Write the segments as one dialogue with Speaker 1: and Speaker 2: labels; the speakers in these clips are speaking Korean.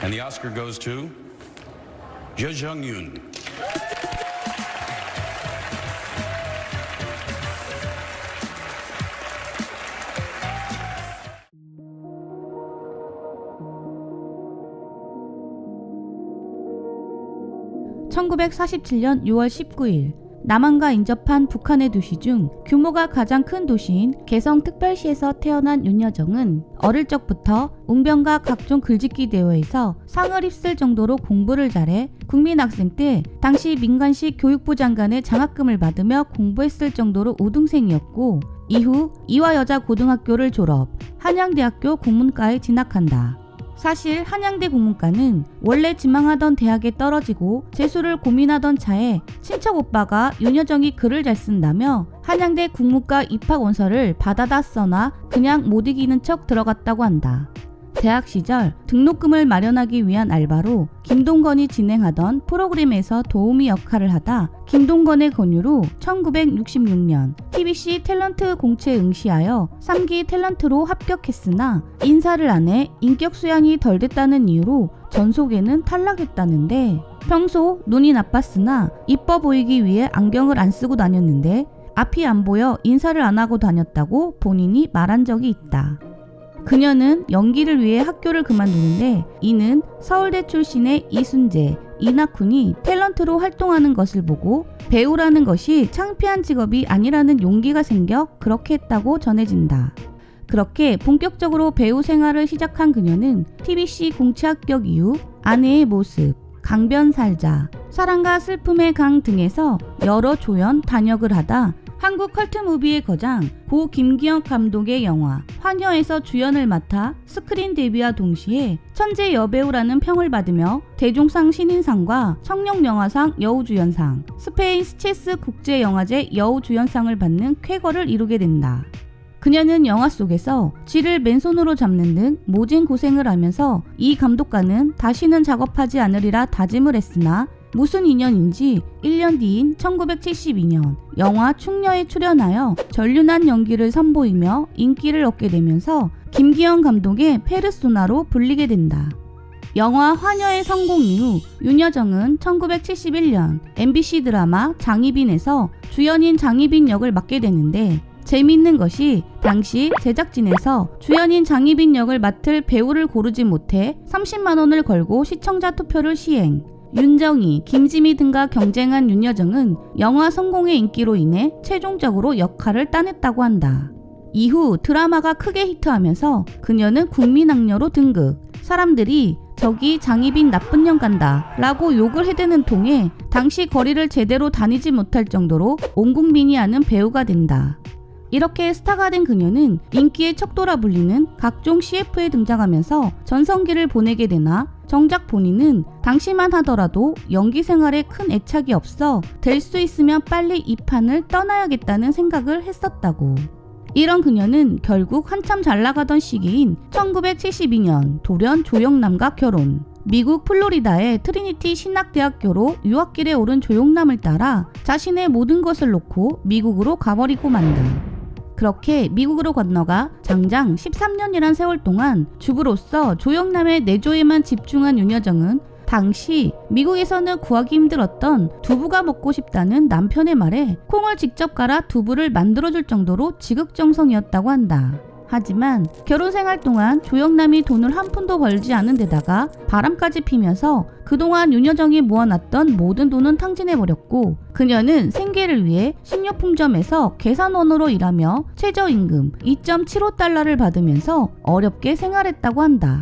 Speaker 1: And the Oscar goes to Je Jung-yoon.
Speaker 2: (1947년 6월 19일) 남한과 인접한 북한의 도시 중 규모가 가장 큰 도시인 개성특별시에서 태어난 윤여정은 어릴 적부터 웅변과 각종 글짓기 대회에서 상을 휩쓸 정도로 공부를 잘해 국민학생 때 당시 민관식 교육부 장관의 장학금을 받으며 공부했을 정도로 우등생이었고, 이후 이화여자고등학교를 졸업, 한양대학교 국문과에 진학한다. 사실 한양대 국문과는 원래 지망하던 대학에 떨어지고 재수를 고민하던 차에 친척 오빠가 윤여정이 글을 잘 쓴다며 한양대 국문과 입학 원서를 받아다 써나 그냥 못 이기는 척 들어갔다고 한다. 대학 시절 등록금을 마련하기 위한 알바로 김동건이 진행하던 프로그램에서 도우미 역할을 하다 김동건의 권유로 1966년 TBC 탤런트 공채에 응시하여 3기 탤런트로 합격했으나 인사를 안 해 인격 수양이 덜 됐다는 이유로 전속에는 탈락했다는데, 평소 눈이 나빴으나 이뻐 보이기 위해 안경을 안 쓰고 다녔는데 앞이 안 보여 인사를 안 하고 다녔다고 본인이 말한 적이 있다. 그녀는 연기를 위해 학교를 그만두는데 이는 서울대 출신의 이순재, 이낙훈이 탤런트로 활동하는 것을 보고 배우라는 것이 창피한 직업이 아니라는 용기가 생겨 그렇게 했다고 전해진다. 그렇게 본격적으로 배우 생활을 시작한 그녀는 TBC 공채 합격 이후 아내의 모습, 강변 살자, 사랑과 슬픔의 강 등에서 여러 조연 단역을 하다 한국 컬트무비의 거장 고 김기영 감독의 영화 환혀에서 주연을 맡아 스크린 데뷔와 동시에 천재 여배우라는 평을 받으며 대종상 신인상과 청룡영화상 여우주연상, 스페인 스체스 국제영화제 여우주연상을 받는 쾌거를 이루게 된다. 그녀는 영화 속에서 쥐를 맨손으로 잡는 등 모진 고생을 하면서 이 감독과는 다시는 작업하지 않으리라 다짐을 했으나 무슨 인연인지 1년 뒤인 1972년 영화 충녀에 출연하여 전륜한 연기를 선보이며 인기를 얻게 되면서 김기영 감독의 페르소나로 불리게 된다. 영화 환여의 성공 이후 윤여정은 1971년 MBC 드라마 장희빈에서 주연인 장희빈 역을 맡게 되는데, 재미있는 것이 당시 제작진에서 주연인 장희빈 역을 맡을 배우를 고르지 못해 30만 원을 걸고 시청자 투표를 시행. 윤정희, 김지미 등과 경쟁한 윤여정은 영화 성공의 인기로 인해 최종적으로 역할을 따냈다고 한다. 이후 드라마가 크게 히트하면서 그녀는 국민악녀로 등극. 사람들이 저기 장희빈 나쁜 년 간다 라고 욕을 해대는 통에 당시 거리를 제대로 다니지 못할 정도로 온 국민이 아는 배우가 된다. 이렇게 스타가 된 그녀는 인기의 척도라 불리는 각종 CF에 등장하면서 전성기를 보내게 되나 정작 본인은 당시만 하더라도 연기 생활에 큰 애착이 없어 될 수 있으면 빨리 이 판을 떠나야겠다는 생각을 했었다고. 이런 그녀는 결국 한참 잘 나가던 시기인 1972년 돌연 조영남과 결혼. 미국 플로리다의 트리니티 신학대학교로 유학길에 오른 조영남을 따라 자신의 모든 것을 놓고 미국으로 가버리고 만다. 그렇게 미국으로 건너가 장장 13년이란 세월 동안 주부로서 조영남의 내조에만 집중한 윤여정은 당시 미국에서는 구하기 힘들었던 두부가 먹고 싶다는 남편의 말에 콩을 직접 갈아 두부를 만들어줄 정도로 지극정성이었다고 한다. 하지만 결혼 생활 동안 조영남이 돈을 한 푼도 벌지 않은 데다가 바람까지 피면서 그동안 윤여정이 모아놨던 모든 돈은 탕진해버렸고, 그녀는 생계를 위해 식료품점에서 계산원으로 일하며 최저임금 2.75달러를 받으면서 어렵게 생활했다고 한다.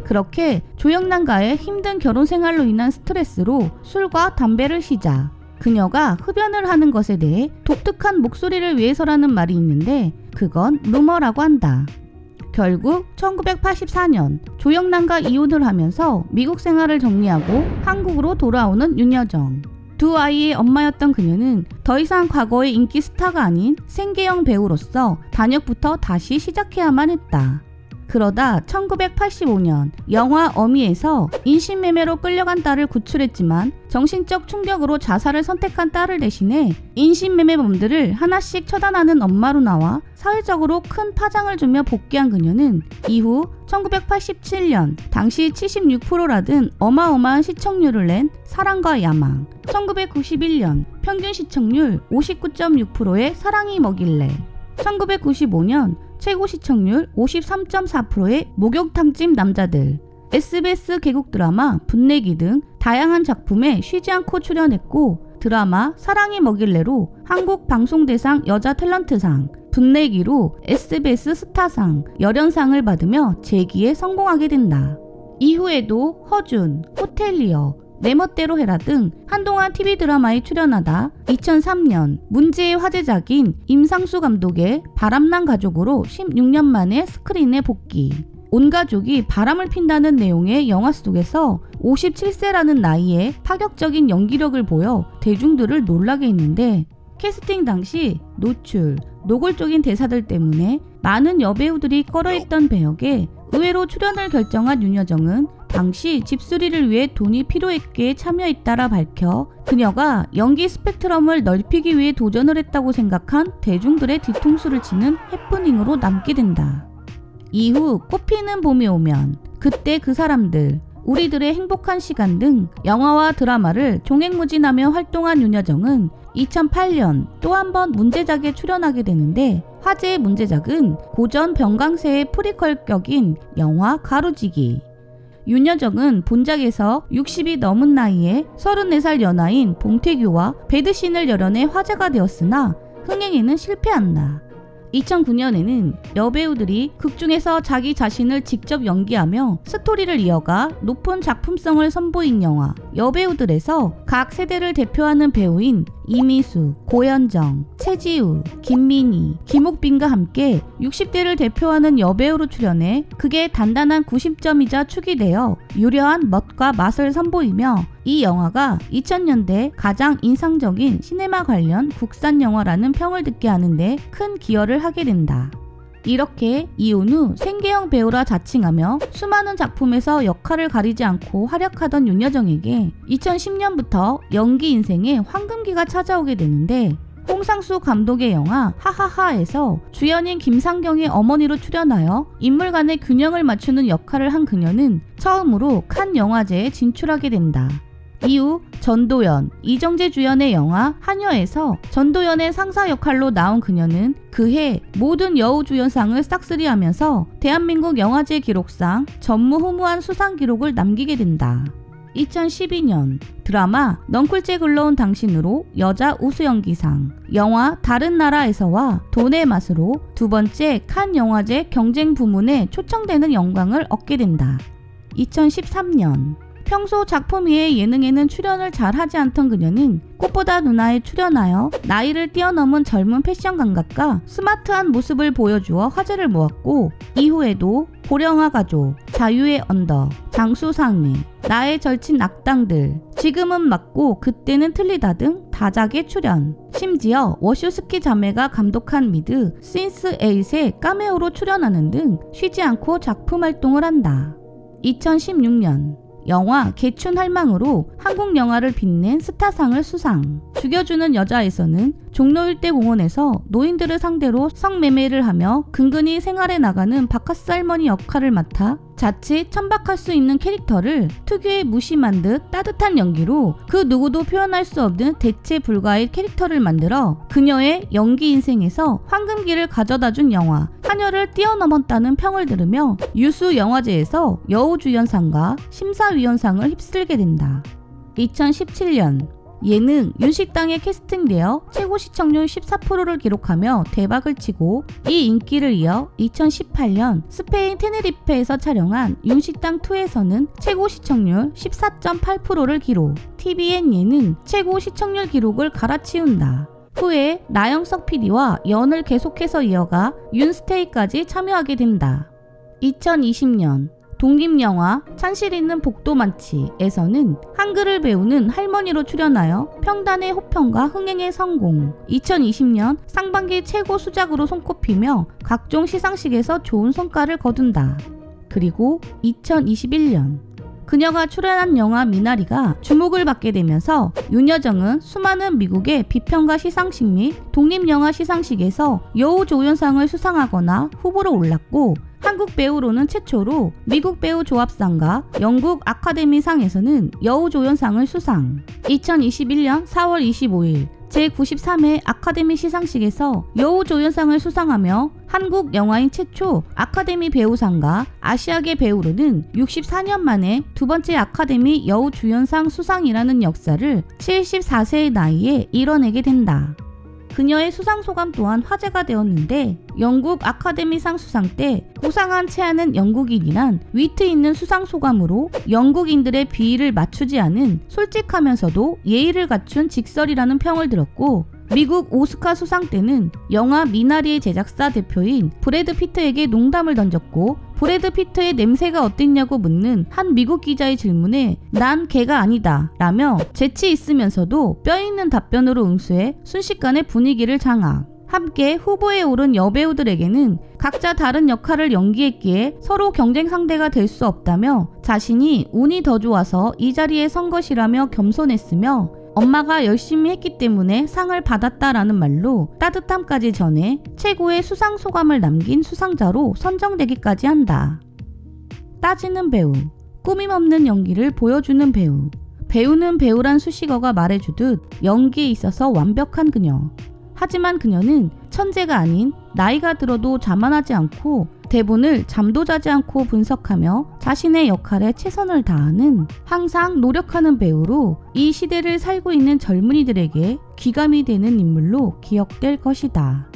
Speaker 2: 그렇게 조영남과의 힘든 결혼 생활로 인한 스트레스로 술과 담배를 시작. 그녀가 흡연을 하는 것에 대해 독특한 목소리를 위해서라는 말이 있는데 그건 루머라고 한다. 결국 1984년 조영남과 이혼을 하면서 미국 생활을 정리하고 한국으로 돌아오는 윤여정. 두 아이의 엄마였던 그녀는 더 이상 과거의 인기 스타가 아닌 생계형 배우로서 단역부터 다시 시작해야만 했다. 그러다 1985년 영화 어미에서 인신매매로 끌려간 딸을 구출했지만 정신적 충격으로 자살을 선택한 딸을 대신해 인신매매범들을 하나씩 처단하는 엄마로 나와 사회적으로 큰 파장을 주며 복귀한 그녀는 이후 1987년 당시 76%라던 어마어마한 시청률을 낸 사랑과 야망, 1991년 평균 시청률 59.6%의 사랑이 뭐길래, 1995년 최고 시청률 53.4%의 목욕탕집 남자들, SBS 개국 드라마 분내기 등 다양한 작품에 쉬지 않고 출연했고 드라마 사랑이 뭐길래로 한국 방송대상 여자 탤런트상, 분내기로 SBS 스타상, 열연상을 받으며 재기에 성공하게 된다. 이후에도 허준, 호텔리어, 내 멋대로 해라 등 한동안 TV 드라마에 출연하다 2003년 문제의 화제작인 임상수 감독의 바람난 가족으로 16년 만에 스크린에 복귀. 온 가족이 바람을 핀다는 내용의 영화 속에서 57세라는 나이에 파격적인 연기력을 보여 대중들을 놀라게 했는데 캐스팅 당시 노출, 노골적인 대사들 때문에 많은 여배우들이 꺼려했던 배역에 의외로 출연을 결정한 윤여정은 당시 집수리를 위해 돈이 필요했기에 참여했다라 밝혀 그녀가 연기 스펙트럼을 넓히기 위해 도전을 했다고 생각한 대중들의 뒤통수를 치는 해프닝으로 남게 된다. 이후 꽃피는 봄이 오면, 그때 그 사람들, 우리들의 행복한 시간 등 영화와 드라마를 종횡무진하며 활동한 윤여정은 2008년 또 한 번 문제작에 출연하게 되는데 화제의 문제작은 고전 병강세의 프리퀄 격인 영화 가로지기. 윤여정은 본작에서 60이 넘은 나이에 34살 연하인 봉태규와 배드신을 열연해 화제가 되었으나 흥행에는 실패한다. 2009년에는 여배우들이 극중에서 자기 자신을 직접 연기하며 스토리를 이어가 높은 작품성을 선보인 영화 여배우들에서 각 세대를 대표하는 배우인 이미수, 고현정, 최지우, 김민희, 김옥빈과 함께 60대를 대표하는 여배우로 출연해 극의 단단한 구심점이자 축이 되어 유려한 멋과 맛을 선보이며 이 영화가 2000년대 가장 인상적인 시네마 관련 국산 영화라는 평을 듣게 하는데 큰 기여를 하게 된다. 이렇게 이혼후 생계형 배우라 자칭하며 수많은 작품에서 역할을 가리지 않고 활약하던 윤여정에게 2010년부터 연기 인생의 황금기가 찾아오게 되는데 홍상수 감독의 영화 하하하에서 주연인 김상경의 어머니로 출연하여 인물 간의 균형을 맞추는 역할을 한 그녀는 처음으로 칸 영화제에 진출하게 된다. 이후 전도연, 이정재 주연의 영화 하녀에서 전도연의 상사 역할로 나온 그녀는 그해 모든 여우주연상을 싹쓸이하면서 대한민국 영화제 기록상 전무후무한 수상 기록을 남기게 된다. 2012년 드라마 넝쿨째 굴러온 당신으로 여자 우수연기상, 영화 다른 나라에서와 돈의 맛으로 두 번째 칸 영화제 경쟁 부문에 초청되는 영광을 얻게 된다. 2013년 평소 작품 외의 예능에는 출연을 잘 하지 않던 그녀는 꽃보다 누나에 출연하여 나이를 뛰어넘은 젊은 패션 감각과 스마트한 모습을 보여주어 화제를 모았고 이후에도 고령화 가족, 자유의 언덕, 장수상회, 나의 절친 악당들, 지금은 맞고 그때는 틀리다 등 다작에 출연. 심지어 워쇼스키 자매가 감독한 미드 신스8의 카메오로 출연하는 등 쉬지 않고 작품 활동을 한다. 2016년 영화 개춘 할망으로 한국 영화를 빛낸 스타상을 수상. 죽여주는 여자에서는 종로 일대 공원에서 노인들을 상대로 성매매를 하며 근근히 생활해 나가는 바카스 할머니 역할을 맡아 자칫 천박할 수 있는 캐릭터를 특유의 무심한 듯 따뜻한 연기로 그 누구도 표현할 수 없는 대체 불가의 캐릭터를 만들어 그녀의 연기 인생에서 황금기를 가져다준 영화 하녀를 뛰어넘었다는 평을 들으며 유수 영화제에서 여우주연상과 심사위원상을 휩쓸게 된다. 2017년 예능 윤식당에 캐스팅되어 최고 시청률 14%를 기록하며 대박을 치고 이 인기를 이어 2018년 스페인 테네리페에서 촬영한 윤식당2에서는 최고 시청률 14.8%를 기록. TVN 예능 최고 시청률 기록을 갈아치운다. 후에 나영석 PD와 연을 계속해서 이어가 윤스테이까지 참여하게 된다. 2020년 독립영화 찬실 있는 복도 많지에서는 한글을 배우는 할머니로 출연하여 평단의 호평과 흥행의 성공, 2020년 상반기 최고 수작으로 손꼽히며 각종 시상식에서 좋은 성과를 거둔다. 그리고 2021년 그녀가 출연한 영화 미나리가 주목을 받게 되면서 윤여정은 수많은 미국의 비평가 시상식 및 독립영화 시상식에서 여우조연상을 수상하거나 후보로 올랐고, 한국 배우로는 최초로 미국 배우 조합상과 영국 아카데미상에서는 여우조연상을 수상. 2021년 4월 25일 제93회 아카데미 시상식에서 여우조연상을 수상하며 한국 영화인 최초 아카데미 배우상과 아시아계 배우로는 64년 만에 두 번째 아카데미 여우주연상 수상이라는 역사를 74세의 나이에 이뤄내게 된다. 그녀의 수상소감 또한 화제가 되었는데, 영국 아카데미상 수상 때 고상한 체하는 영국인이란 위트 있는 수상소감으로 영국인들의 비위를 맞추지 않은 솔직하면서도 예의를 갖춘 직설이라는 평을 들었고, 미국 오스카 수상 때는 영화 미나리의 제작사 대표인 브래드 피트에게 농담을 던졌고, 브래드 피트의 냄새가 어땠냐고 묻는 한 미국 기자의 질문에 난 개가 아니다 라며 재치 있으면서도 뼈있는 답변으로 응수해 순식간에 분위기를 장악. 함께 후보에 오른 여배우들에게는 각자 다른 역할을 연기했기에 서로 경쟁 상대가 될 수 없다며 자신이 운이 더 좋아서 이 자리에 선 것이라며 겸손했으며, 엄마가 열심히 했기 때문에 상을 받았다라는 말로 따뜻함까지 전해 최고의 수상 소감을 남긴 수상자로 선정되기까지 한다. 따지는 배우, 꾸밈없는 연기를 보여주는 배우. 배우는 배우란 수식어가 말해주듯 연기에 있어서 완벽한 그녀. 하지만 그녀는 천재가 아닌 나이가 들어도 자만하지 않고 대본을 잠도 자지 않고 분석하며 자신의 역할에 최선을 다하는, 항상 노력하는 배우로 이 시대를 살고 있는 젊은이들에게 귀감이 되는 인물로 기억될 것이다.